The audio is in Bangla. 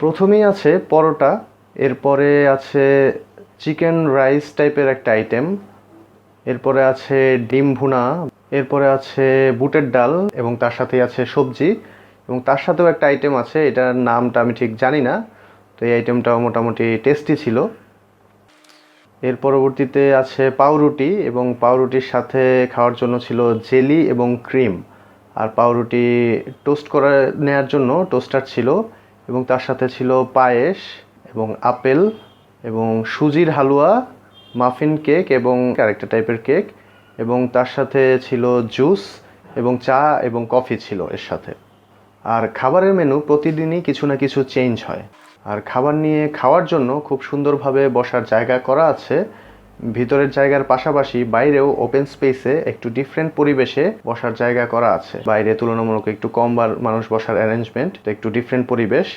প্রথমেই আছে পরোটা, এরপরে আছে চিকেন রাইস টাইপের একটা আইটেম, এরপরে আছে ডিম ভুনা, এরপরে আছে বুটের ডাল এবং তার সাথেই আছে সবজি, এবং তার সাথেও একটা আইটেম আছে, এটার নামটা আমি ঠিক জানি না। তো এই আইটেমটাও মোটামুটি টেস্টি ছিল। এর পরবর্তীতে আছে পাউরুটি, এবং পাউরুটির সাথে খাওয়ার জন্য ছিল জেলি এবং ক্রিম। আর পাউরুটি টোস্ট করে নেওয়ার জন্য টোস্টার ছিল, এবং তার সাথে ছিল পায়েস এবং আপেল এবং সুজির হালুয়া, মাফিন কেক এবং আরেকটা টাইপের কেক, এবং তার সাথে ছিল জুস এবং চা এবং কফি ছিল এর সাথে। আর খাবারের মেনু প্রতিদিনই কিছু না কিছু চেঞ্জ হয়। আর খাবার নিয়ে খাওয়ার জন্য খুব সুন্দরভাবে বসার জায়গা করা আছে। ভিতরের জায়গার পাশাপাশি বাইরেও ওপেন স্পেসে একটু ডিফারেন্ট পরিবেশে বসার জায়গা করা আছে। বাইরে তুলনামূলক একটু কম মানুষ বসার অ্যারেঞ্জমেন্ট, একটু ডিফারেন্ট পরিবেশ।